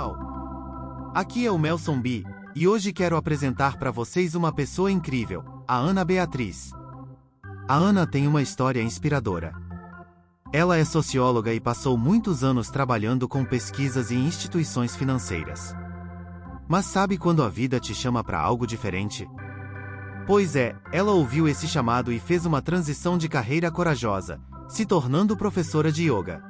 pessoal! Aqui é o Melson B, e hoje quero apresentar para vocês uma pessoa incrível, a Ana Beatriz. A Ana tem uma história inspiradora. Ela é socióloga e passou muitos anos trabalhando com pesquisas em instituições financeiras. Mas sabe quando a vida te chama para algo diferente? Pois é, ela ouviu esse chamado e fez uma transição de carreira corajosa, se tornando professora de yoga.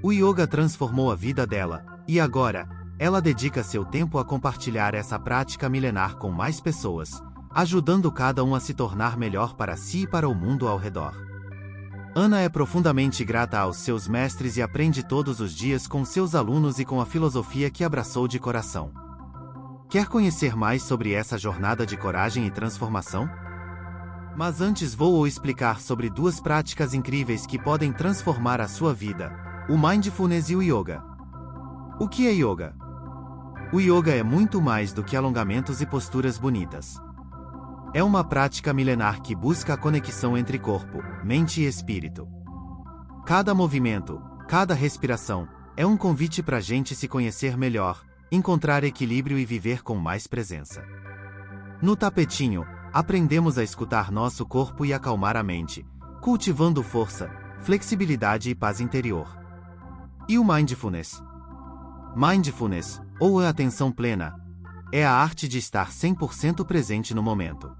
O yoga transformou a vida dela, e agora, ela dedica seu tempo a compartilhar essa prática milenar com mais pessoas, ajudando cada um a se tornar melhor para si e para o mundo ao redor. Ana é profundamente grata aos seus mestres e aprende todos os dias com seus alunos e com a filosofia que abraçou de coração. Quer conhecer mais sobre essa jornada de coragem e transformação? Mas antes vou explicar sobre duas práticas incríveis que podem transformar a sua vida: o Mindfulness e o Yoga. O que é Yoga? O Yoga é muito mais do que alongamentos e posturas bonitas. É uma prática milenar que busca a conexão entre corpo, mente e espírito. Cada movimento, cada respiração, é um convite para a gente se conhecer melhor, encontrar equilíbrio e viver com mais presença. No tapetinho, aprendemos a escutar nosso corpo e acalmar a mente, cultivando força, flexibilidade e paz interior. E o Mindfulness? Mindfulness, ou a atenção plena, é a arte de estar 100% presente no momento.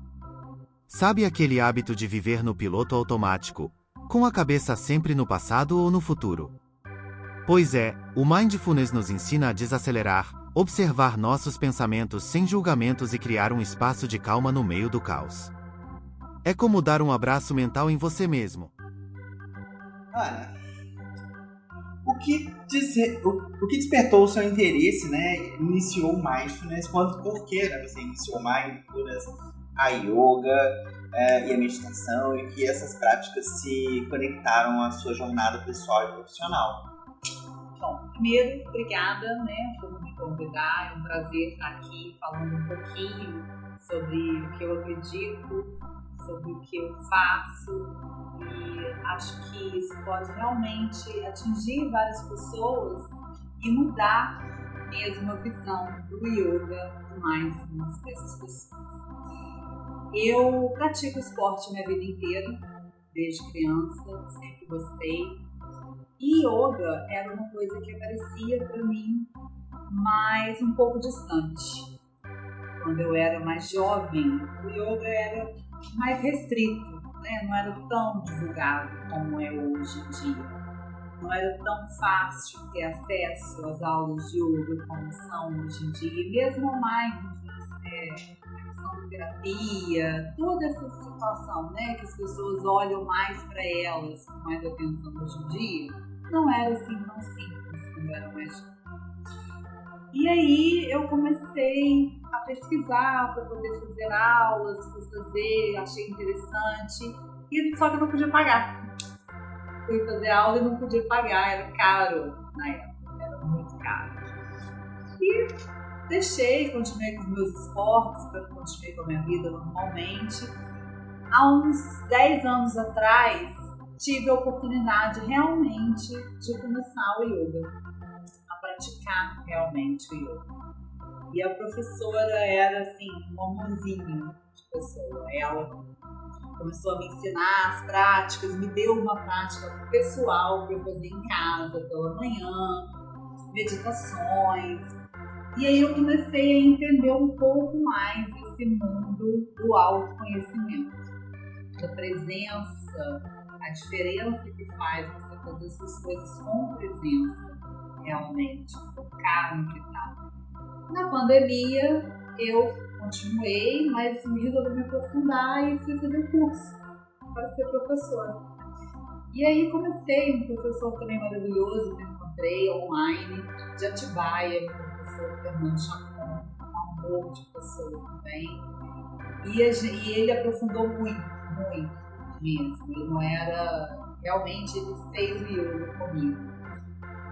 Sabe aquele hábito de viver no piloto automático, com a cabeça sempre no passado ou no futuro? Pois é, o Mindfulness nos ensina a desacelerar, observar nossos pensamentos sem julgamentos e criar um espaço de calma no meio do caos. É como dar um abraço mental em você mesmo. Ana, o que despertou o seu interesse, né? Iniciou o Mindfulness, por que, né, você iniciou o Mindfulness, a Yoga e a meditação, e que essas práticas se conectaram à sua jornada pessoal e profissional? Bom, primeiro, obrigada, né, por me convidar. É um prazer estar aqui falando um pouquinho sobre o que eu acredito, sobre o que eu faço, e acho que isso pode realmente atingir várias pessoas e mudar mesmo a visão do yoga, do mindfulness dessas pessoas. Eu pratico esporte minha vida inteira, desde criança, sempre gostei. E yoga era uma coisa que aparecia para mim, mas um pouco distante. Quando eu era mais jovem, o yoga era mais restrito, né? Não era tão divulgado como é hoje em dia. Não era tão fácil ter acesso às aulas de yoga como são hoje em dia. Mesmo o mindfulness, a questão da terapia, toda essa situação, né, que as pessoas olham mais para elas com mais atenção hoje em dia, não era assim tão simples quando eu era mais jovem. E aí eu comecei a pesquisar para poder fazer aulas, achei interessante, só que eu não podia pagar. Fui fazer aula e não podia pagar, era caro na época, era muito caro. E continuei com os meus esportes, continuei com a minha vida normalmente. Há uns 10 anos atrás, tive a oportunidade realmente de começar o yoga, a praticar realmente o yoga. E a professora era assim, um amorzinho de pessoa. Ela começou a me ensinar as práticas, me deu uma prática pessoal para eu fazer em casa pela manhã, meditações. E aí eu comecei a entender um pouco mais esse mundo do autoconhecimento, da presença, a diferença que faz você fazer essas coisas com presença, realmente, focar no que está. Na pandemia, eu continuei, mas resolvi me aprofundar e fui fazer um curso para ser professora. E aí comecei, um professor também maravilhoso que eu encontrei online, de Atibaia, o professor Fernando Chacon, um amor de pessoa também. E ele aprofundou muito mesmo. Ele não era... Realmente, ele fez o yoga comigo.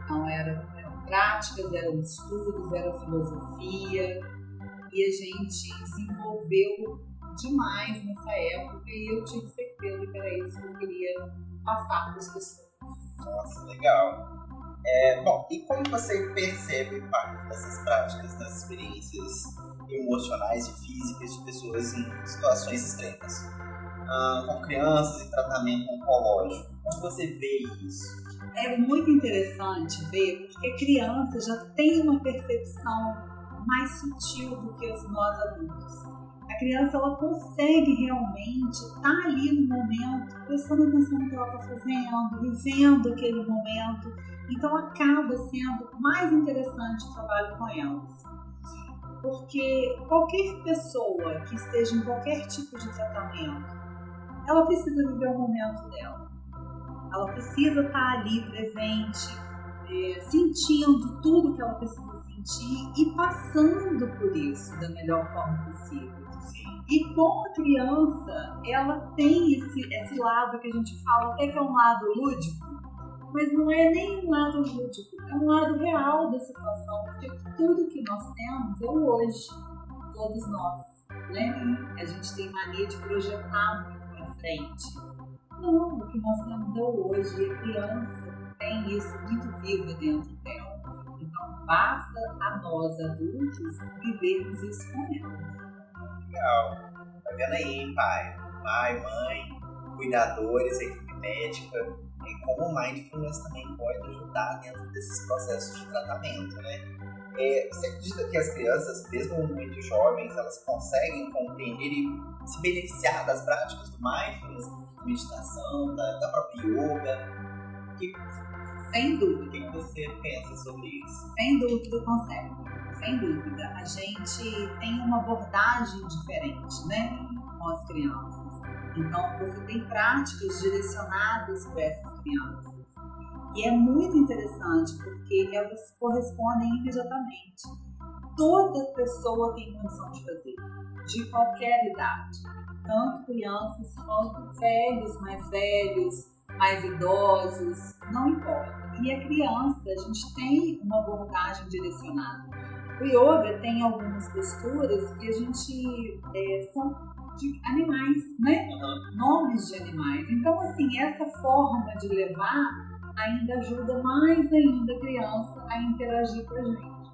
Então, eram práticas, eram estudos, era filosofia. E a gente desenvolveu demais nessa época. E eu tive certeza que era isso que eu queria passar para as pessoas. Nossa, legal. Bom, e como você percebe o impacto dessas práticas nas experiências emocionais e físicas de pessoas em situações extremas? Com crianças em tratamento oncológico, como você vê isso? É muito interessante ver, porque a criança já tem uma percepção mais sutil do que nós adultos. A criança, ela consegue realmente estar ali no momento, prestando atenção no que ela está fazendo, vivendo aquele momento. Então acaba sendo mais interessante o trabalho com elas. Porque qualquer pessoa que esteja em qualquer tipo de tratamento, ela precisa viver o momento dela. Ela precisa estar ali presente, sentindo tudo que ela precisa sentir e passando por isso da melhor forma possível. E com a criança, ela tem esse lado que a gente fala até que é um lado lúdico, mas não é nem um lado lúdico, é um lado real da situação, porque tudo que nós temos é o hoje, todos nós, né? A gente tem mania de projetar muito para frente. Não, o que nós temos é o hoje, e a criança tem isso muito vivo dentro dela. Então, basta a nós, adultos, vivermos isso com elas. Legal. Tá vendo aí, pai, mãe, cuidadores, equipe médica, e como o Mindfulness também pode ajudar dentro desses processos de tratamento, né? Você acredita que as crianças, mesmo muito jovens, elas conseguem compreender e se beneficiar das práticas do Mindfulness, da meditação, da própria yoga? Sem dúvida. O que você pensa sobre isso? Sem dúvida consegue. Sem dúvida. A gente tem uma abordagem diferente, né, com as crianças. Então, você tem práticas direcionadas para essas crianças. E é muito interessante porque elas correspondem imediatamente. Toda pessoa tem condição de fazer, de qualquer idade. Tanto crianças quanto velhos, mais idosos, não importa. E a criança, a gente tem uma abordagem direcionada. O yoga tem algumas posturas que a gente são de animais, né? Nomes de animais. Então, assim, essa forma de levar ainda ajuda mais ainda a criança a interagir com a gente.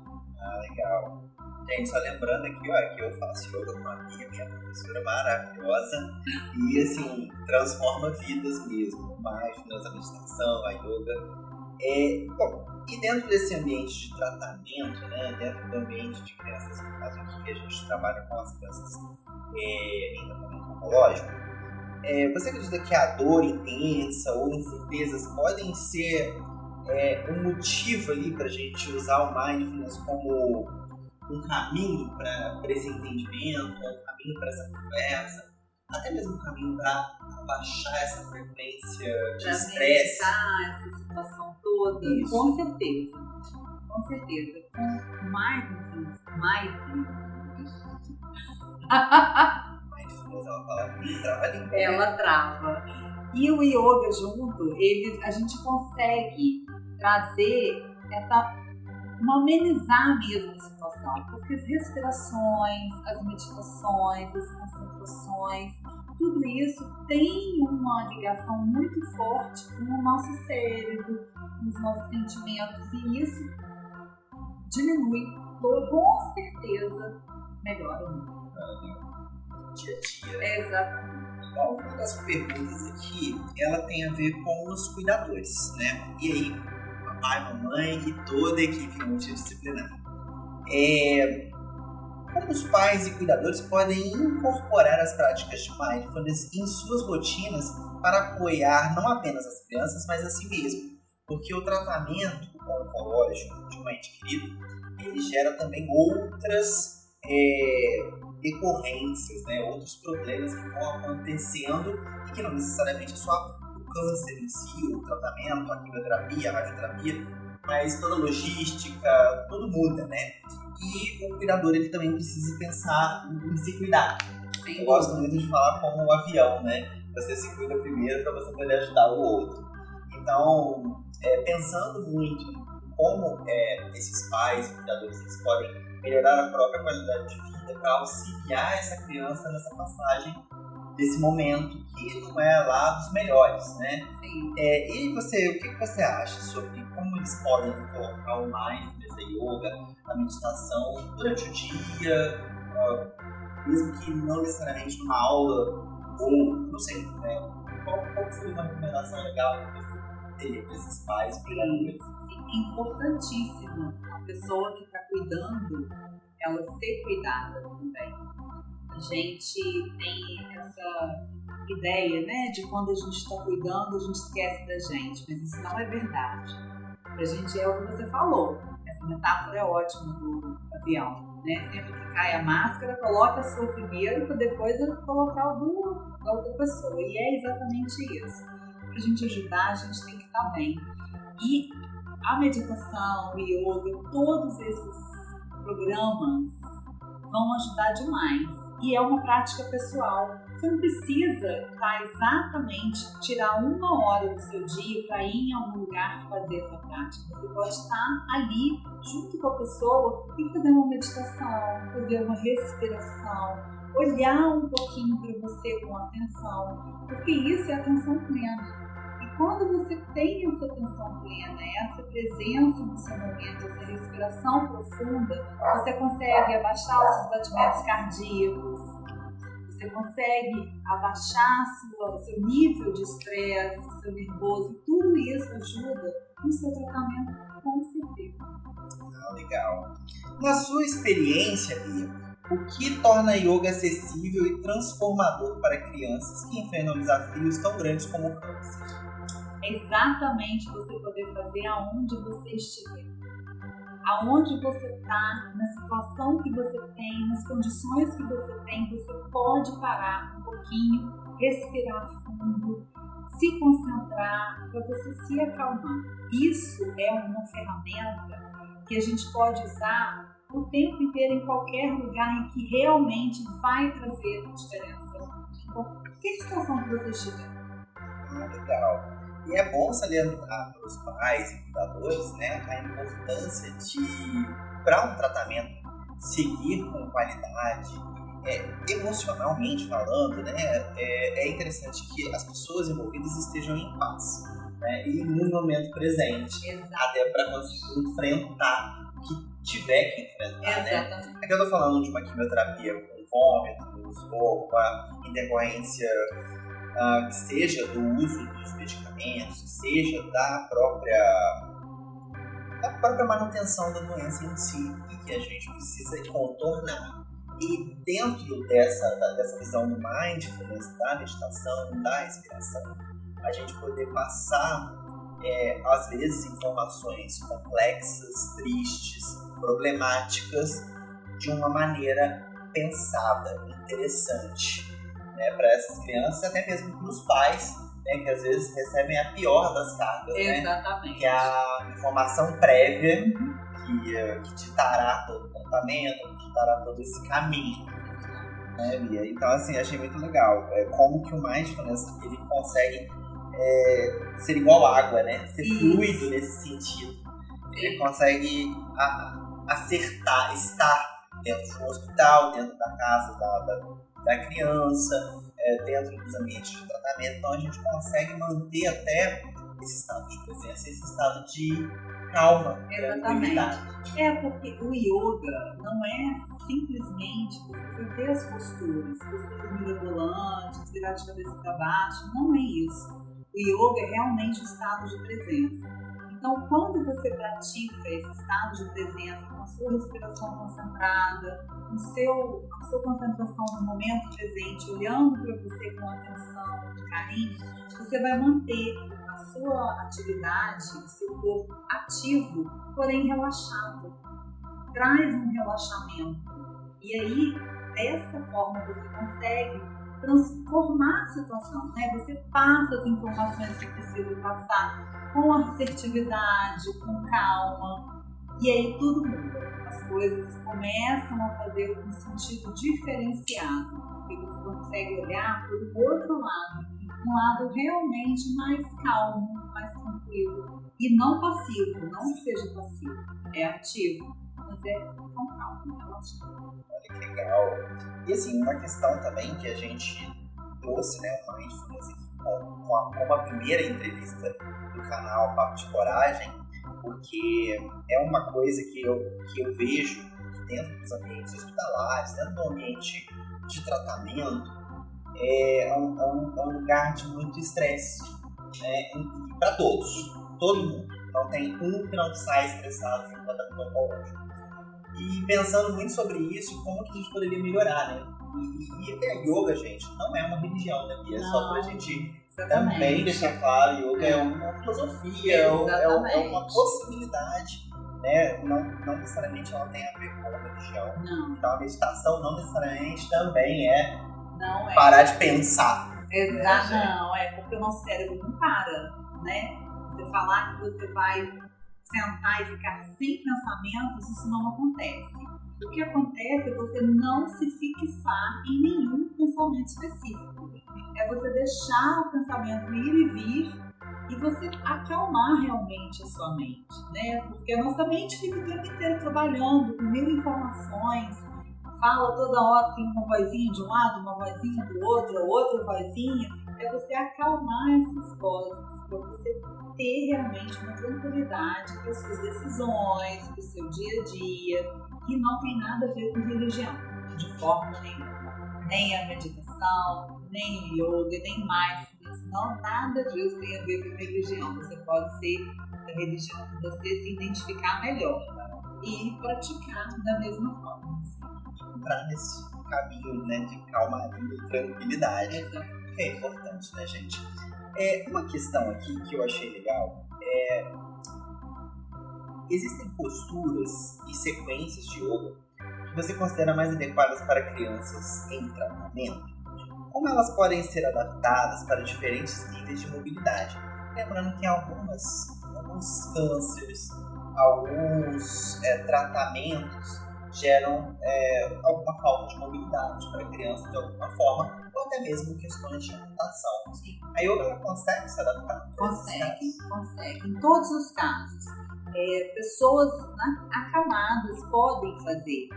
Legal. Gente, só lembrando aqui, ó, que eu faço yoga com a minha professora maravilhosa e, assim, transforma vidas mesmo. Mindfulness, a meditação, a yoga. Bom, e dentro desse ambiente de tratamento, né, dentro do ambiente de crianças, no caso aqui que a gente trabalha com as crianças em tratamento oncológico, você acredita que a dor intensa ou incertezas podem ser um motivo ali para a gente usar o Mindfulness como um caminho para esse entendimento, um caminho para essa conversa, até mesmo um caminho para abaixar essa frequência de estresse? Essa situação toda. Isso. Com certeza. Com Mindfulness, ela trava. E o yoga junto, a gente consegue trazer amenizar mesmo a situação, porque as respirações, as meditações, as concentrações, tudo isso tem uma ligação muito forte com o nosso cérebro, com os nossos sentimentos, e isso diminui, com certeza melhora muito. Dia a dia. Exatamente. Bom, uma das perguntas aqui, ela tem a ver com os cuidadores, né? E aí, papai, mamãe e toda a equipe multidisciplinar. Como os pais e cuidadores podem incorporar as práticas de Mindfulness em suas rotinas para apoiar não apenas as crianças, mas a si mesmo? Porque o tratamento oncológico de um ente querido, ele gera também outras decorrências, né? Outros problemas que vão acontecendo e que não necessariamente é só o câncer em si, o tratamento, a quimioterapia, a radioterapia, mas toda a logística, tudo muda, né? E o cuidador, ele também precisa pensar em se cuidar. Sim. Eu gosto muito de falar como um avião, né? Você se cuida primeiro para você poder ajudar o outro. Então, pensando muito em como esses pais e cuidadores eles podem melhorar a própria qualidade de vida para auxiliar essa criança nessa passagem desse momento que não é lá dos melhores, né? Sim. E você, o que você acha sobre como eles podem colocar o mindfulness, a yoga, a meditação durante o dia, mesmo que não necessariamente numa aula ou, não sei, né? Qual seria uma recomendação legal para você ter esses pais cuidando deles? É importantíssimo a pessoa que está cuidando, ela ser cuidada também. A gente tem essa ideia, né, de quando a gente está cuidando, a gente esquece da gente, mas isso não é verdade. A gente é o que você falou, essa metáfora é ótima do avião, né? Sempre que cai a máscara, coloca a sua primeiro para depois colocar o da outra pessoa, e é exatamente isso. Para a gente ajudar, a gente tem que estar bem. E a meditação, o yoga, todos esses programas vão ajudar demais. E é uma prática pessoal. Você não precisa exatamente tirar 1 hora do seu dia para ir em algum lugar fazer essa prática. Você pode estar ali junto com a pessoa e fazer uma meditação, fazer uma respiração, olhar um pouquinho para você com atenção, porque isso é atenção plena. E quando você tem essa atenção plena, essa presença no seu momento, essa respiração profunda, você consegue abaixar os seus batimentos cardíacos, você consegue abaixar seu nível de estresse, seu nervoso, e tudo isso ajuda no seu tratamento, com certeza. Legal. Na sua experiência, Bia, o que torna a yoga acessível e transformador para crianças que enfrentam desafios tão grandes como o câncer? É exatamente você poder fazer aonde você estiver. Aonde você está, na situação que você tem, nas condições que você tem, você pode parar um pouquinho, respirar fundo, se concentrar para você se acalmar. Isso é uma ferramenta que a gente pode usar o tempo inteiro em qualquer lugar em que realmente vai trazer diferença. Qualquer situação que você estiver. Legal. E é bom salientar para os pais e cuidadores, né, a importância de, para um tratamento, seguir com qualidade, emocionalmente falando, né, é interessante que as pessoas envolvidas estejam em paz, né, e no momento presente. Exato. Até para conseguir enfrentar o que tiver que enfrentar, né? Exatamente. Aqui eu estou falando de uma quimioterapia com vômitos ou com a intercorrência que seja do uso dos medicamentos, que seja da própria manutenção da doença em si, e que a gente precisa contornar. E dentro dessa visão do mindfulness, da meditação, da respiração, a gente poder passar, às vezes, informações complexas, tristes, problemáticas, de uma maneira pensada, interessante, né, para essas crianças, até mesmo para os pais, né, que às vezes recebem a pior das cargas, Exatamente. né, que é a informação prévia que ditará todo o tratamento, que ditará todo esse caminho, né, Bia? Então, assim, achei muito legal como que o mindfulness ele consegue ser igual água, né, ser fluido nesse sentido. Ele consegue acertar, estar dentro de um hospital, dentro da casa da criança, dentro dos ambientes de tratamento. Então a gente consegue manter até esse estado de presença, esse estado de calma, tranquilidade. Porque o yoga não é simplesmente você fazer as posturas mirabolantes, virar de cabeça para baixo, não é isso. O yoga é realmente o estado de presença. Então, quando você pratica esse estado de presença, com a sua respiração concentrada, com a sua concentração no momento presente, olhando para você com atenção, com carinho, você vai manter a sua atividade, o seu corpo ativo, porém relaxado. Traz um relaxamento. E aí, dessa forma, você consegue transformar a situação, né? Você passa as informações que precisa passar com assertividade, com calma, e aí tudo muda. As coisas começam a fazer um sentido diferenciado, porque você consegue olhar para o outro lado, um lado realmente mais calmo, mais tranquilo, e não passivo, não que seja passivo, é ativo, mas é com calma, relaxado. Olha que legal. E assim, uma questão também que a gente trouxe, né, o Mindfulness aqui como a primeira entrevista do canal Papo de Coragem, porque é uma coisa que eu vejo dentro dos ambientes hospitalares, dentro do ambiente de tratamento, é um lugar de muito estresse, né? Para todos, todo mundo. Não tem um que não sai estressado de um tratamento oncológico. E pensando muito sobre isso, como que a gente poderia melhorar, né? E até a yoga, gente, não é uma religião, né, Bia? Só pra gente também deixar claro, yoga é uma filosofia, é uma possibilidade, né? Não necessariamente ela tem a ver com a religião. Não. Então a meditação não necessariamente também não é parar de pensar. Exato, não, porque o nosso cérebro não para, né? Você falar que você vai sentar e ficar sem pensamentos, isso não acontece. O que acontece é você não se fixar em nenhum pensamento específico. É você deixar o pensamento ir e vir e você acalmar realmente a sua mente, né? Porque a nossa mente fica o tempo inteiro trabalhando com mil informações, fala toda hora, tem uma vozinha de um lado, uma vozinha do outro, outra vozinha. É você acalmar essas vozes para você ter realmente uma tranquilidade para as suas decisões, para o seu dia a dia, que não tem nada a ver com religião, de forma nenhuma. Nem a meditação, nem o yoga, nem mindfulness, não, nada disso tem a ver com religião. Você pode ser a religião que você se identificar melhor e praticar da mesma forma. Entrar nesse caminho, né, de calmaria e tranquilidade. Exato. É importante, né, gente? Uma questão aqui que eu achei legal existem posturas e sequências de yoga que você considera mais adequadas para crianças em tratamento? Como elas podem ser adaptadas para diferentes níveis de mobilidade? Lembrando que alguns cânceres, alguns tratamentos geram alguma falta de mobilidade para a criança de alguma forma, ou até mesmo questões de amputação. A yoga ela consegue se adaptar? Consegue. Em todos os casos. Pessoas acamadas podem fazer.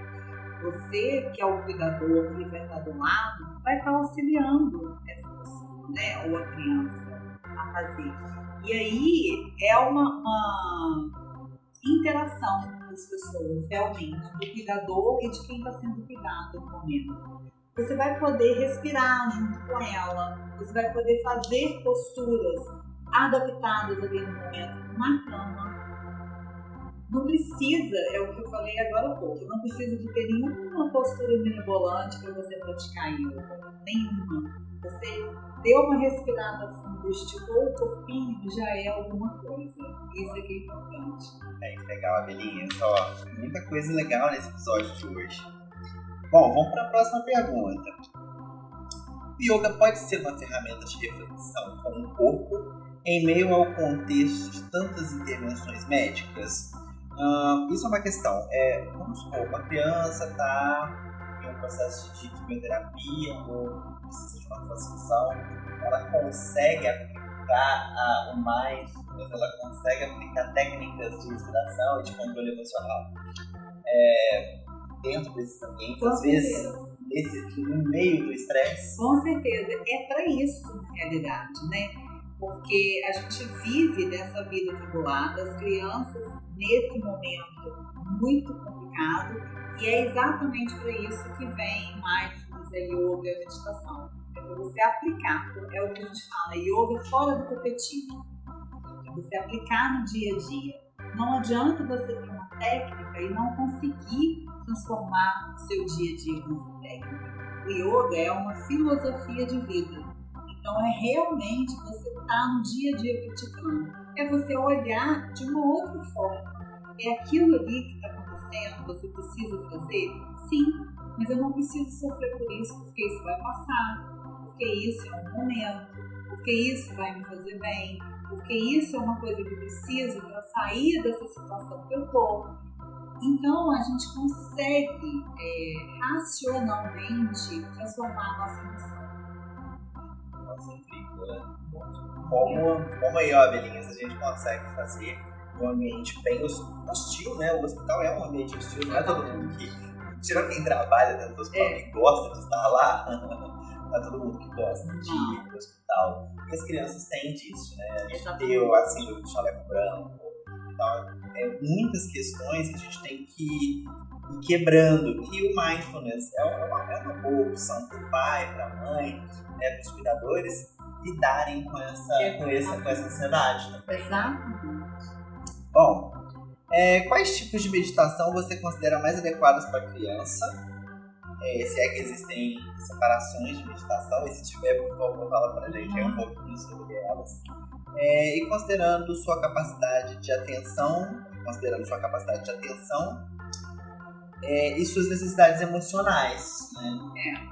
Você, que é o cuidador que vai estar do lado, vai estar auxiliando essa pessoa, né, ou a criança a fazer. E aí é uma interação das pessoas, realmente, do cuidador e de quem está sendo cuidado no momento. Você vai poder respirar junto com ela, você vai poder fazer posturas adaptadas ali no momento na cama. Não precisa, é o que eu falei agora há pouco, não precisa de ter nenhuma postura mirabolante para você praticar yoga, nenhuma. Você deu uma respirada fundo, esticou o corpinho, já é alguma coisa. Isso aqui é importante. Que legal, Abelinha. Muita coisa legal nesse episódio de hoje. Bom, vamos para a próxima pergunta. O yoga pode ser uma ferramenta de reflexão com o corpo em meio ao contexto de tantas intervenções médicas? Isso é uma questão. Vamos supor, uma criança está em um processo de quimioterapia ou precisa de uma transfusão, ela consegue aplicar o mindfulness, ela consegue aplicar técnicas de respiração e de controle emocional dentro desses ambientes, às vezes no meio do estresse? Com certeza, é para isso na realidade, né? Porque a gente vive dessa vida atribulada, as crianças nesse momento muito complicado, e é exatamente para isso que vem mindfulness, a yoga, a meditação. É para você aplicar, é o que a gente fala, yoga fora do tapetinho. É você aplicar no dia a dia. Não adianta você ter uma técnica e não conseguir transformar o seu dia a dia com essa técnica. O yoga é uma filosofia de vida. Então é realmente você estar no dia a dia praticando. É você olhar de uma outra forma. É aquilo ali que está acontecendo, você precisa fazer? Sim, mas eu não preciso sofrer por isso, porque isso vai passar, porque isso é um momento, porque isso vai me fazer bem, porque isso é uma coisa que eu preciso para sair dessa situação que eu estou. Então a gente consegue racionalmente transformar a nossa emoção. Nossa, incrível, né? Como aí, ó, Belinhas, a gente consegue fazer um ambiente bem hostil, né? O hospital é um ambiente hostil, não é todo mundo que... Tirando quem trabalha dentro do hospital, que gosta de estar lá, não é todo mundo que gosta de ir para o hospital. E as crianças têm disso, né? A gente tem a síndrome do chaleco branco, tal. Muitas questões que a gente tem que ir quebrando. E o mindfulness é uma boa opção para o pai, para a mãe, né, para os cuidadores lidarem com essa ansiedade. Né? Exatamente. Bom, quais tipos de meditação você considera mais adequados para a criança? Se é que existem separações de meditação, e se tiver, por favor, fala pra gente aí um pouquinho sobre elas. E considerando sua capacidade de atenção, e suas necessidades emocionais, né?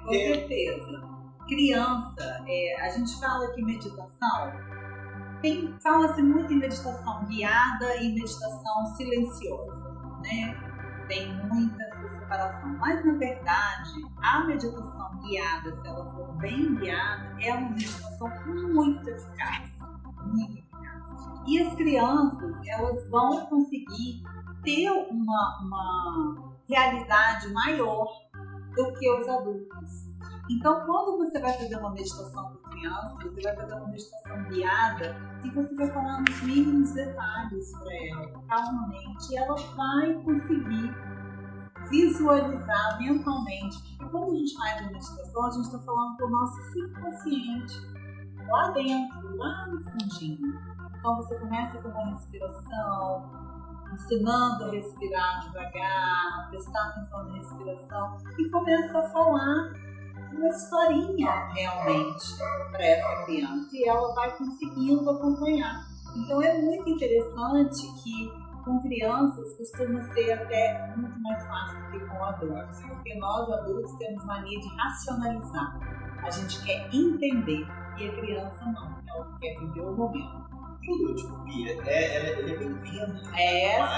Com certeza. Criança, a gente fala que meditação, fala-se muito em meditação guiada e meditação silenciosa, né? Tem muita essa separação, mas na verdade a meditação guiada, se ela for bem guiada, é uma meditação muito eficaz, e as crianças, elas vão conseguir ter uma realidade maior do que os adultos. Então, quando você vai fazer uma meditação com criança, você vai fazer uma meditação guiada e você vai falar nos mínimos detalhes para ela, calmamente, e ela vai conseguir visualizar mentalmente. Porque quando a gente faz a meditação, a gente está falando com o nosso subconsciente, lá dentro, lá no fundinho. Então, você começa com uma respiração, ensinando a respirar devagar, prestar atenção na respiração e começa a falar uma historinha realmente para essa criança e ela vai conseguindo acompanhar. Então é muito interessante que com crianças costuma ser até muito mais fácil do que com adultos, porque nós adultos temos mania de racionalizar, a gente quer entender e a criança não, ela quer viver o momento. Tudo, Bia, ele é bem-vindo.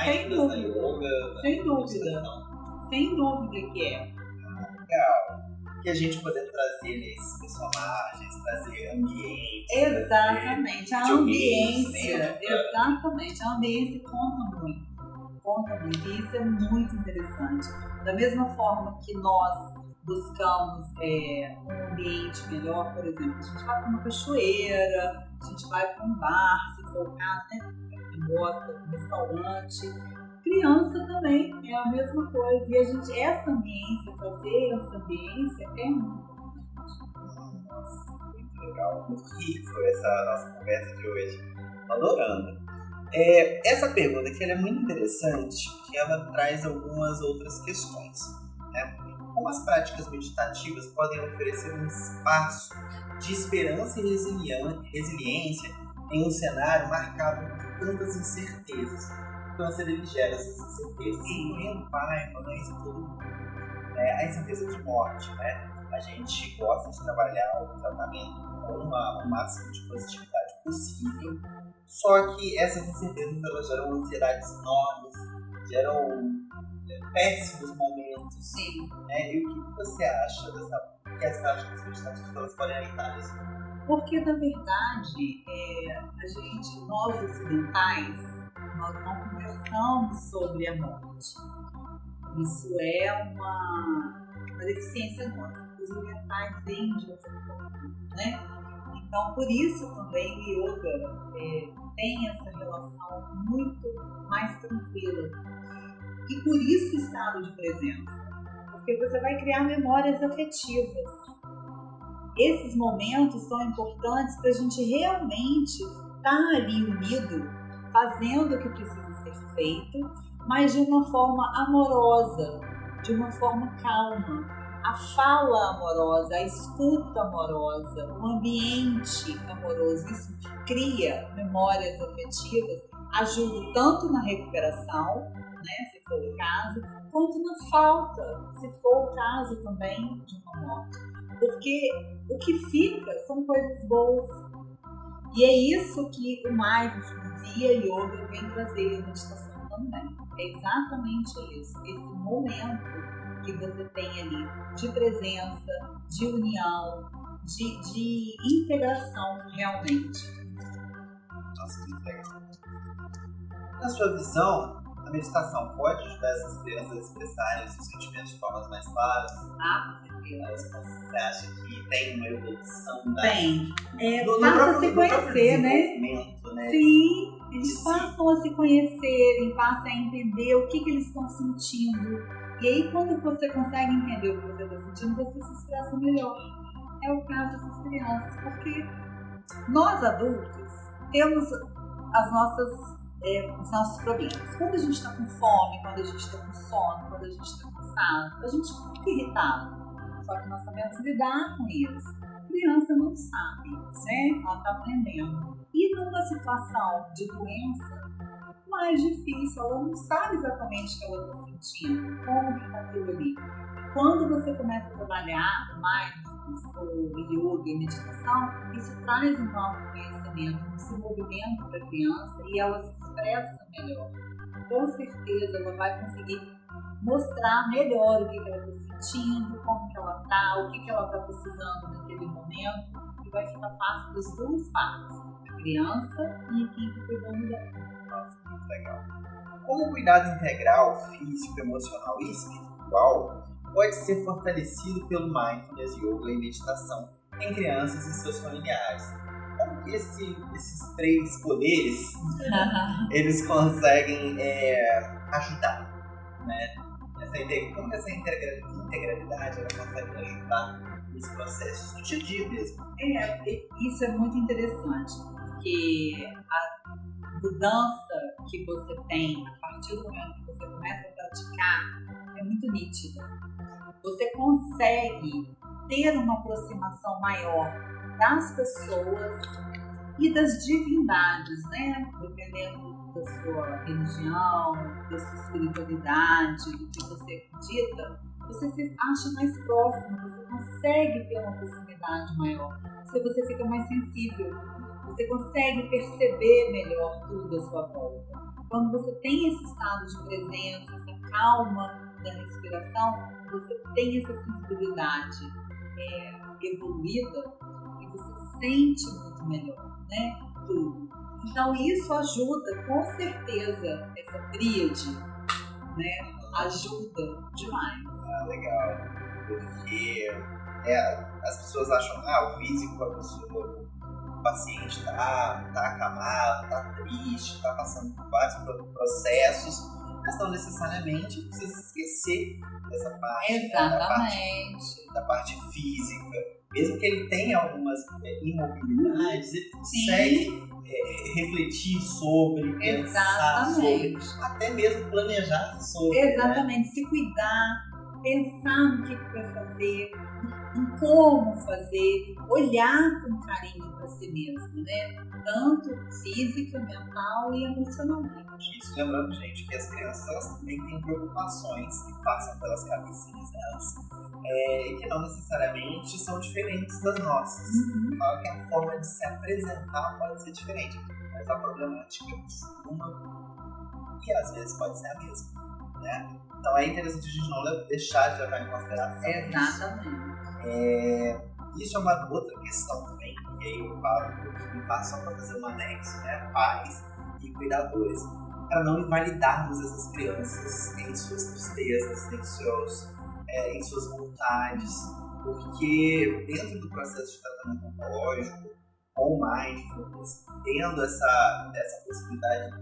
Sem dúvida. Yoga, Sem dúvida que é. Legal. Que a gente poder trazer esses personagens, trazer ambientes. Exatamente, a ambiência. Né? Exatamente, a ambiência conta muito. E isso é muito interessante. Da mesma forma que nós buscamos um ambiente melhor, por exemplo, a gente vai para uma cachoeira, a gente vai para um bar, se for o caso, né? Quem gosta, um restaurante. Criança também é a mesma coisa. E a gente, essa ambiência, fazer essa ambiência é muito importante. Nossa, muito legal, muito rico essa nossa conversa de hoje. Adorando. Essa pergunta aqui ela é muito interessante porque ela traz algumas outras questões. Né? Como as práticas meditativas podem oferecer um espaço de esperança e resiliência em um cenário marcado por tantas incertezas. O câncer ele gera essas incertezas, incluindo pai, mães e todo mundo. A incerteza de morte, né? A gente gosta de trabalhar o tratamento com o máximo de positividade possível, só que essas incertezas elas geram ansiedades enormes, geram péssimos momentos. Sim. E o que você acha que as práticas meditativas elas podem ajudar nisso? Porque, na verdade, nós ocidentais, nós não conversamos sobre a morte. Isso é uma deficiência nossa. Os orientais vêm de outra forma, né? Então, por isso também o yoga tem essa relação muito mais tranquila. E por isso o estado de presença. Porque você vai criar memórias afetivas. Esses momentos são importantes para a gente realmente estar ali unido, fazendo o que precisa ser feito, mas de uma forma amorosa, de uma forma calma. A fala amorosa, a escuta amorosa, o ambiente amoroso, isso cria memórias afetivas, ajuda tanto na recuperação, né, se for o caso, quanto na falta, se for o caso também de uma morte. Porque o que fica são coisas boas. E é isso que o mindfulness e a yoga vem trazer a meditação também. É exatamente isso, esse momento que você tem ali de presença, de união, de integração realmente. Nossa, muito legal. Na sua visão, a meditação pode ajudar essas crianças a expressarem os seus sentimentos de formas mais claras? Ah, com certeza. Você acha que tem uma evolução? Tem. Basta se conhecer, né? Né? Sim, Eles passam a se conhecerem, passam a entender o que eles estão sentindo. E aí, quando você consegue entender o que você está sentindo, você se expressa melhor. É o caso dessas crianças, porque nós adultos temos os nossos problemas. Quando a gente está com fome, quando a gente está com sono, quando a gente está cansado, a gente fica irritado. Só que nós sabemos lidar com isso. A criança não sabe, né? Ela está aprendendo. E numa situação de doença, mais difícil, ela não sabe exatamente o que ela está sentindo, como que está aquilo ali. Quando você começa a trabalhar mindfulness, ou yoga e meditação, isso traz um autoconhecimento, um desenvolvimento para a criança e ela se expressa melhor. Com certeza ela vai conseguir mostrar melhor o que ela está sentindo, como que ela está, o que ela está precisando naquele momento, e vai ficar fácil das duas partes, a criança e a equipe cuidando dela. Nossa, muito legal. Como o cuidado integral, físico, emocional e espiritual pode ser fortalecido pelo mindfulness, yoga e meditação em crianças e seus familiares? Como que esses três poderes eles conseguem ajudar, né? Como essa integralidade ela consegue ajudar nos processos do dia a dia mesmo? Isso é muito interessante, porque a mudança que você tem a partir do momento que você começa a praticar é muito nítida. Você consegue ter uma aproximação maior das pessoas e das divindades, né? Dependendo da sua religião, da sua espiritualidade, do que você acredita, você se acha mais próximo, você consegue ter uma proximidade maior, porque você fica mais sensível, você consegue perceber melhor tudo à sua volta. Quando você tem esse estado de presença, essa calma da respiração, você tem essa sensibilidade evoluída e você sente muito melhor, né? Tudo. Então isso ajuda, com certeza, essa tríade, né? Ajuda demais. Legal. Porque as pessoas acham, o físico, o paciente tá acamado, tá triste, tá passando por vários processos, mas não necessariamente precisa esquecer dessa parte. Exatamente. Da parte física. Mesmo que ele tenha algumas imobilidades, ele consegue refletir sobre, pensar sobre, até mesmo planejar sobre. Exatamente, né? Se cuidar, pensar no que vai fazer, em como fazer, olhar com carinho para si mesmo, né? Tanto física, mental e emocionalmente. Isso, lembrando, gente, que as crianças elas também têm preocupações que passam pelas cabecinhas delas. Que não necessariamente são diferentes das nossas. Claro que a forma de se apresentar pode ser diferente, mas a problemática costuma e às vezes pode ser a mesma, né? Então é interessante a gente não deixar de levar em consideração. Exatamente. Isso é uma outra questão também, e aí eu falo um pouquinho, só para fazer um anexo, né? Pais e cuidadores, para não invalidarmos essas crianças em suas tristezas, em suas vontades, porque dentro do processo de tratamento oncológico, com o mindfulness, tendo essa possibilidade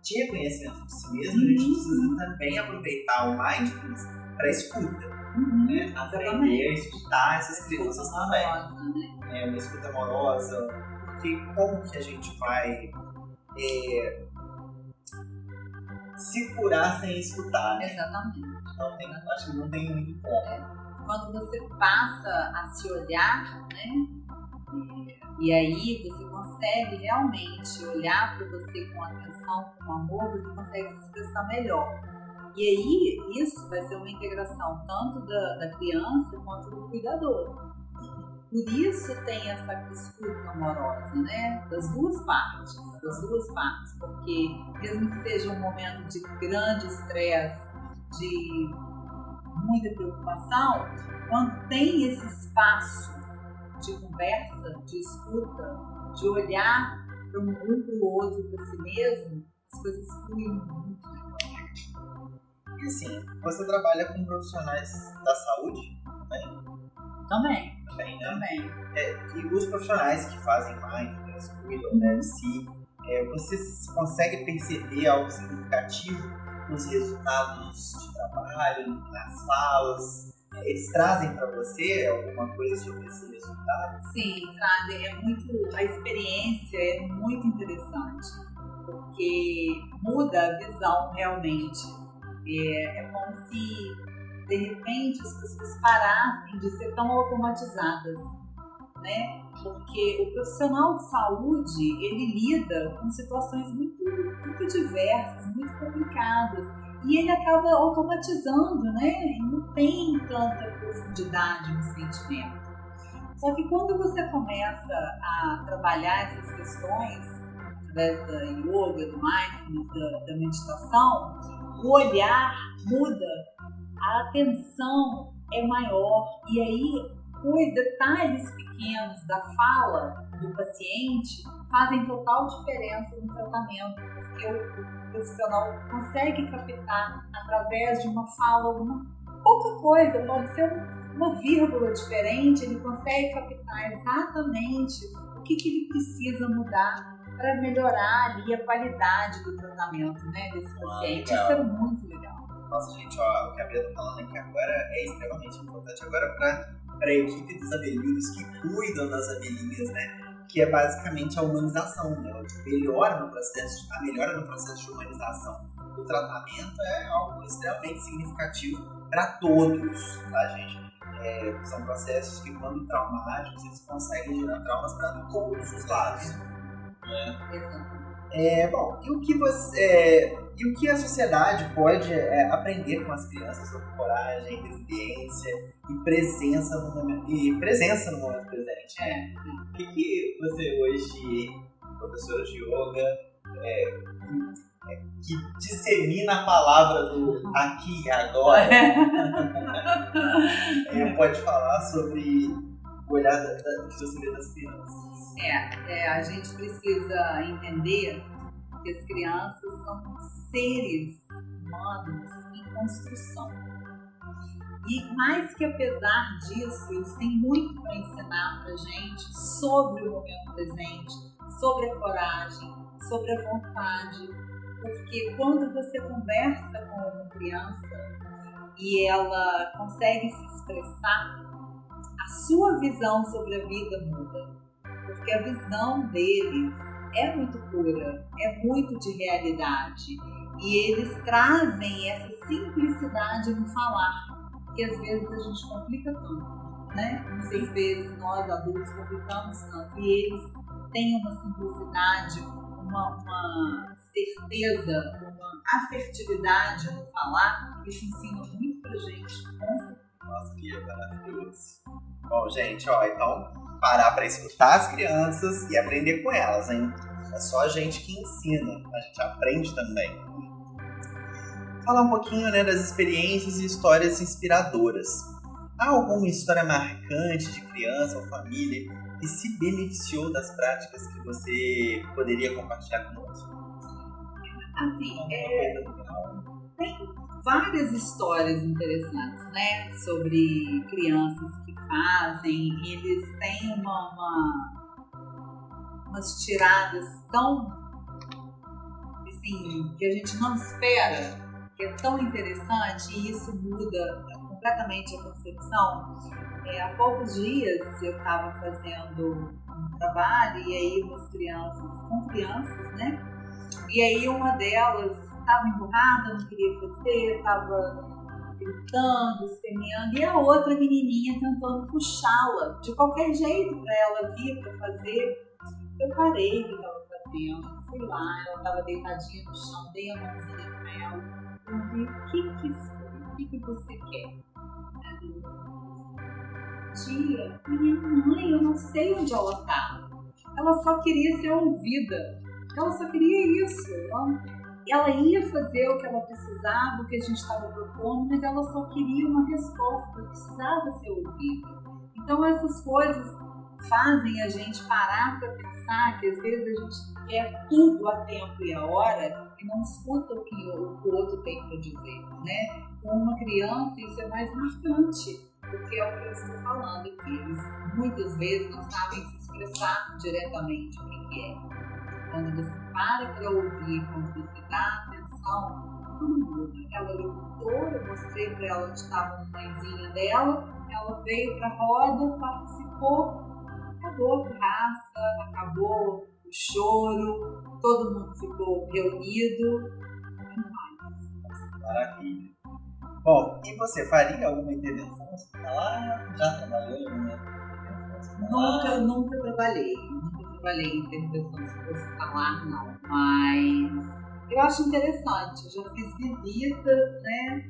de reconhecimento de si mesmo, a gente precisa também aproveitar o mindfulness para escuta, né? Aprender a escutar essas crianças também. Uma escuta amorosa, porque como que a gente vai se curar sem escutar? Né? Exatamente. Acho que não tem muito como. Quando você passa a se olhar, né? E aí você consegue realmente olhar para você com atenção, com amor, você consegue se expressar melhor. E aí isso vai ser uma integração tanto da criança quanto do cuidador. Por isso tem essa escuta amorosa, né? Das duas partes, porque mesmo que seja um momento de grande estresse, de muita preocupação, quando tem esse espaço de conversa, de escuta, de olhar para um para o outro, para si mesmo, as coisas fluem muito melhor. E assim, você trabalha com profissionais da saúde também? Também. E os profissionais que fazem mindfulness, elas cuidam, né, de si. Você consegue perceber algo significativo nos resultados de trabalho, nas falas? Eles trazem para você alguma coisa sobre esse resultado? Sim, trazem. A experiência é muito interessante, porque muda a visão realmente. É como se, de repente, as pessoas parassem de ser tão automatizadas, né? Porque o profissional de saúde, ele lida com situações muito, muito diversas, muito complicadas, e ele acaba automatizando, né? E não tem tanta profundidade no sentimento. Só que quando você começa a trabalhar essas questões, através da yoga, do mindfulness, da meditação, o olhar muda, a atenção é maior, e aí os detalhes pequenos da fala do paciente fazem total diferença no tratamento, porque o profissional consegue captar através de uma fala alguma pouca coisa, pode ser uma vírgula diferente, ele consegue captar exatamente o que ele precisa mudar para melhorar ali a qualidade do tratamento, né, desse paciente. Isso é muito legal. Nossa, gente, o que a Bia tá falando aqui agora é extremamente importante agora para a equipe dos abelhudos que cuidam das abelhinhas, né? Que é basicamente a humanização, né? A melhora no processo de humanização do tratamento é algo extremamente significativo para todos, tá, gente? São processos que, quando traumáticos, eles conseguem gerar traumas para todos os lados, né? Bom, e o que a sociedade pode aprender com as crianças sobre coragem, resiliência e presença no momento presente? O que você hoje, professora de yoga, que dissemina a palavra do aqui e agora, pode falar sobre o olhar que você vê das crianças? A gente precisa entender que as crianças são seres humanos em construção. E mais que apesar disso, eles têm muito para ensinar para a gente sobre o momento presente, sobre a coragem, sobre a vontade. Porque quando você conversa com uma criança e ela consegue se expressar, a sua visão sobre a vida muda. Porque a visão deles é muito pura, é muito de realidade. E eles trazem essa simplicidade no falar, que às vezes a gente complica tanto, né? Muitas vezes nós adultos complicamos tanto, e eles têm uma simplicidade, uma certeza, uma assertividade no falar, que isso ensina muito pra gente. Nossa, que é maravilhoso. Bom, gente, então parar para escutar as crianças e aprender com elas, hein? É só a gente que ensina, a gente aprende também. Falar um pouquinho, né, das experiências e histórias inspiradoras. Há alguma história marcante de criança ou família que se beneficiou das práticas que você poderia compartilhar conosco? Assim, tem várias histórias interessantes, né, sobre crianças que fazem. Eles têm umas tiradas tão, assim, que a gente não espera, que é tão interessante, e isso muda completamente a concepção. Há poucos dias eu estava fazendo um trabalho, e aí com crianças, né? E aí uma delas estava emburrada, não queria fazer, estava gritando, esperneando, e a outra menininha tentando puxá-la de qualquer jeito para ela vir para fazer. Eu parei o que estava fazendo, fui lá, ela estava deitadinha no chão, dei a mãozinha para ela. Perguntei, o que você quer? Tia, minha mãe, eu não sei onde ela está. Ela só queria ser ouvida. Ela só queria isso. Ela ia fazer o que ela precisava, o que a gente estava propondo, mas ela só queria uma resposta, precisava ser ouvida. Então essas coisas fazem a gente parar para pensar que às vezes a gente quer tudo a tempo e a hora e não escuta o que o outro tem para dizer, né? Com uma criança isso é mais marcante, porque é o que eu estou falando aqui, eles muitas vezes não sabem se expressar diretamente o que é. Quando você para ouvir, quando você dá atenção, tudo muda. Aquela locutora, eu mostrei para ela onde estava a mãezinha dela, ela veio para a roda, participou, acabou a raça, acabou o choro, todo mundo ficou reunido. Maravilha. Bom, e você faria alguma intervenção hospitalar? Já trabalhou em alguma intervenção hospitalar? Nunca trabalhei em intervenção hospitalar, não. Mas eu acho interessante. Eu já fiz visitas, né?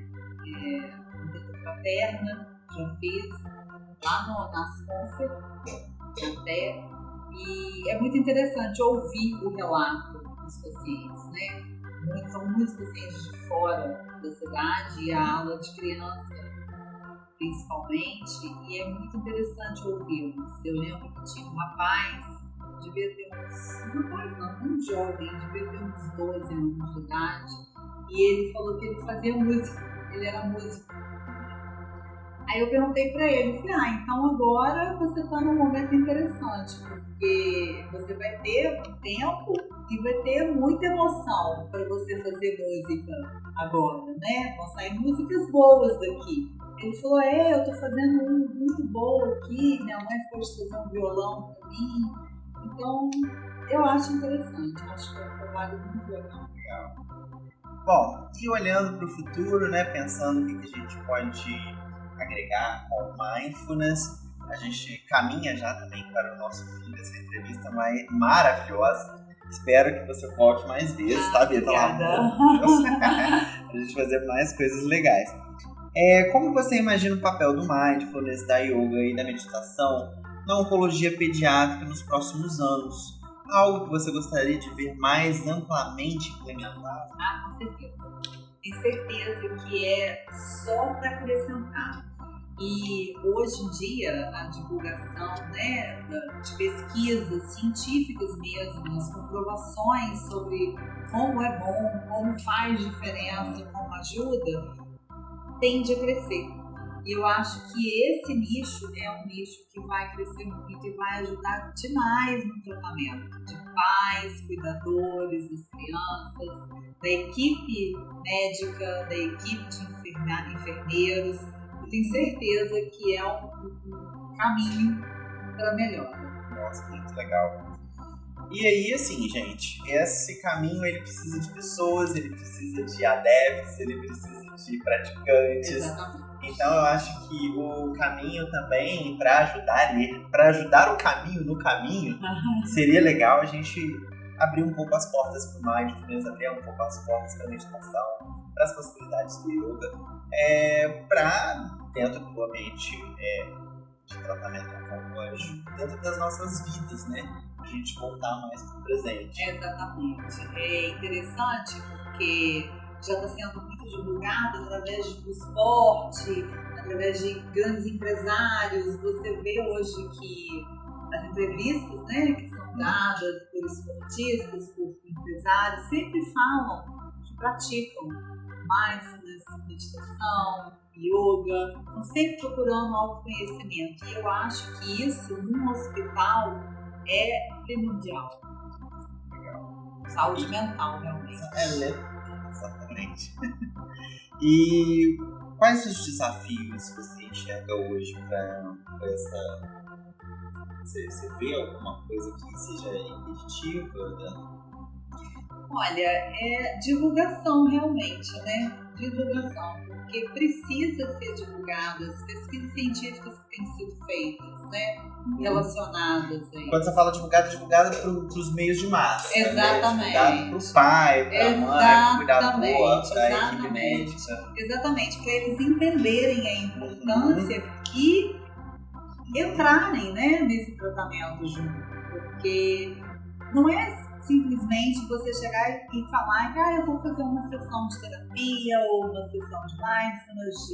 Visita fraterna, já fiz lá nas Confer até. E é muito interessante ouvir o relato dos pacientes, né? São muitos pacientes de fora da cidade e a ala de criança, principalmente, e é muito interessante ouvi-los. Eu lembro que tinha um rapaz, devia ter um jovem, devia ter uns 12 anos de idade, e ele falou que ele fazia música, ele era músico. Aí eu perguntei pra ele, falei, então agora você está num momento interessante, porque você vai ter um tempo e vai ter muita emoção para você fazer música agora, né? Vão sair músicas boas daqui. Ele falou, eu tô fazendo um muito bom aqui, minha mãe pode trazer um violão para mim. Então, eu acho interessante, acho que é um trabalho muito legal. Bom, e olhando para o futuro, né, pensando o que a gente pode agregar com o Mindfulness, a gente caminha já também para o nosso fim dessa entrevista maravilhosa. Espero que você volte mais vezes, tá, Bia? Obrigada. Pra gente fazer mais coisas legais. Como você imagina o papel do Mindfulness, da Yoga e da meditação na oncologia pediátrica nos próximos anos? Algo que você gostaria de ver mais amplamente implementado? Com certeza. Tenho certeza que é só para acrescentar. E hoje em dia a divulgação, né, de pesquisas científicas mesmo, as comprovações sobre como é bom, como faz diferença, como ajuda, tende a crescer. E eu acho que esse nicho é um nicho que vai crescer muito e vai ajudar demais no tratamento de pais, cuidadores das crianças, da equipe médica, da equipe de enfermeiros. Eu tenho certeza que é um caminho para melhora. Nossa, muito legal. E aí, assim, gente, esse caminho ele precisa de pessoas, ele precisa de adeptos, ele precisa de praticantes. Exatamente. Então eu acho que o caminho também, para ajudar o caminho no caminho, seria legal a gente abrir um pouco as portas para o Mindfulness, abrir um pouco as portas para a meditação, para as possibilidades do yoga, para dentro do ambiente de tratamento oncológico, dentro das nossas vidas, né? A gente voltar mais para o presente. Exatamente. É interessante porque já está sendo muito divulgado através do esporte, através de grandes empresários. Você vê hoje que as entrevistas, né, que são dadas por esportistas, por empresários, sempre falam que praticam mindfulness, meditação, yoga, estão sempre procurando autoconhecimento. E eu acho que isso, num hospital, é primordial. Saúde mental, realmente. Exatamente. E quais os desafios você enxerga hoje para essa... Você vê alguma coisa que seja impeditiva? Olha, é divulgação realmente, né? Divulgação, porque precisa ser divulgadas pesquisas científicas que têm sido feitas, né? Relacionadas aí. Quando você fala divulgada para os meios de massa. Exatamente. Né? Divulgado para o pai, para a mãe, para o cuidador, para a equipe médica. Exatamente, para eles entenderem a importância e entrarem, né, nesse tratamento junto, porque não é simplesmente você chegar e falar que eu vou fazer uma sessão de terapia ou uma sessão de mindfulness,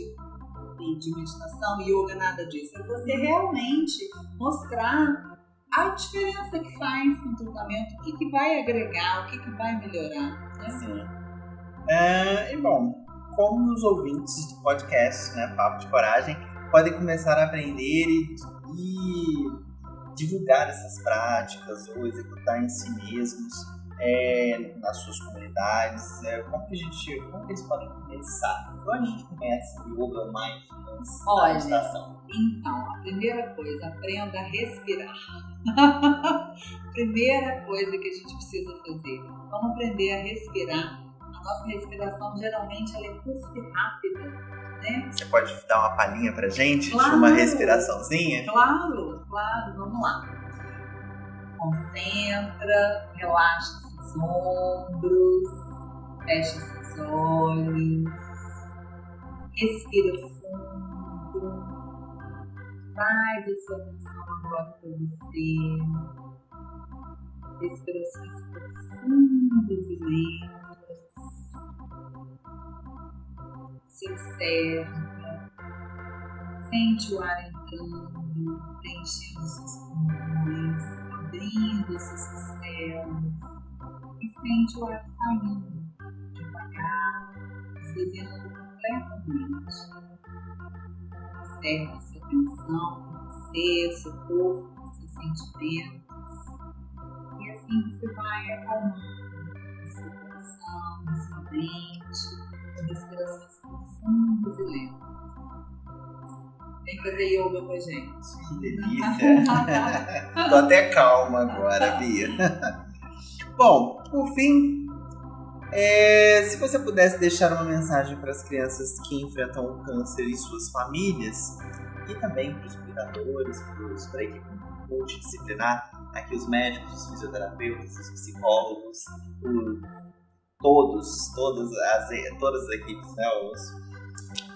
de meditação, yoga, nada disso. É você realmente mostrar a diferença que faz no tratamento, o que vai agregar, o que vai melhorar. Né? Sim. E bom, como os ouvintes do podcast, né, Papo de Coragem, podem começar a aprender e e divulgar essas práticas ou executar em si mesmos nas suas comunidades. Como que eles podem começar? Então a gente começa o Yoga Mindfulness. Olha, então, a primeira coisa, aprenda a respirar. Primeira coisa que a gente precisa fazer, vamos aprender a respirar. A nossa respiração geralmente ela é curta e rápida, né? Você pode dar uma palhinha pra gente Claro, de uma respiraçãozinha? Claro, vamos lá. Concentra, relaxa seus ombros, fecha seus olhos, respira fundo, traz a sua atenção agora para você, respirações profundas e lentas, se observa, sente o ar entrando, preenchendo seus pulmões, abrindo seus costelos e sente o ar saindo devagar, esvaziando completamente. Observe a sua atenção com você, seu corpo, seus sentimentos e assim você vai acalmando a sua coração, a sua mente, com respirações profundas e lentas. Vem fazer yoga com a gente. Que delícia! Tô até calma agora, Bia. Bom, por fim, se você pudesse deixar uma mensagem para as crianças que enfrentam o câncer e suas famílias, e também para os cuidadores, para a equipe multidisciplinar, aqui os médicos, os fisioterapeutas, os psicólogos, todas as equipes, né,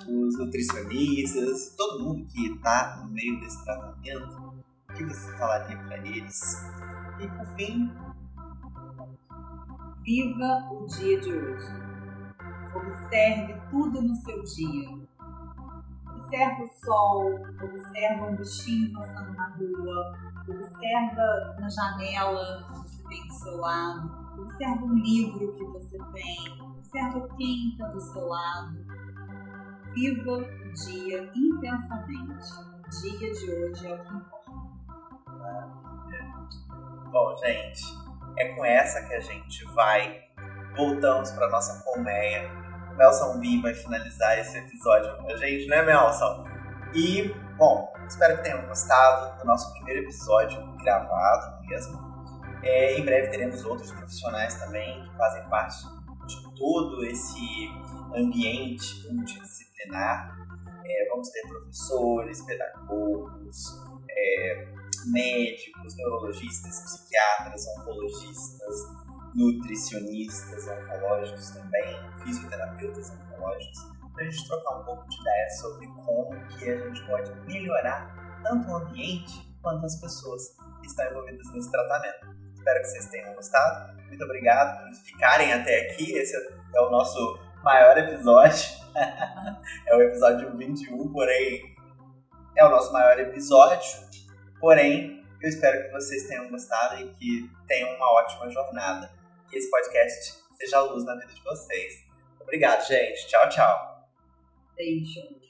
os nutricionistas, todo mundo que está no meio desse tratamento, o que você falaria para eles? E por fim, viva o dia de hoje. Observe tudo no seu dia. Observa o sol, observa um bichinho passando na rua, observa na janela que você tem do seu lado, observa um livro que você tem, observa quem está do seu lado. Viva o dia intensamente. O dia de hoje é o que importa. Bom, gente, é com essa que a gente vai. Voltamos para nossa colmeia. O Melson B vai finalizar esse episódio com a gente, né, Melson? E, bom, espero que tenham gostado do nosso primeiro episódio gravado mesmo. Em breve teremos outros profissionais também que fazem parte de todo esse ambiente multidisciplinar. Vamos ter professores, pedagogos, médicos, neurologistas, psiquiatras, oncologistas, nutricionistas oncológicos também, fisioterapeutas oncológicos, para a gente trocar um pouco de ideias sobre como que a gente pode melhorar tanto o ambiente quanto as pessoas que estão envolvidas nesse tratamento. Espero que vocês tenham gostado. Muito obrigado por ficarem até aqui. Esse é o nosso maior episódio. É o episódio 21, porém é o nosso maior episódio. Porém, eu espero que vocês tenham gostado e que tenham uma ótima jornada. Que esse podcast seja a luz na vida de vocês. Obrigado, gente. Tchau, tchau. Beijo.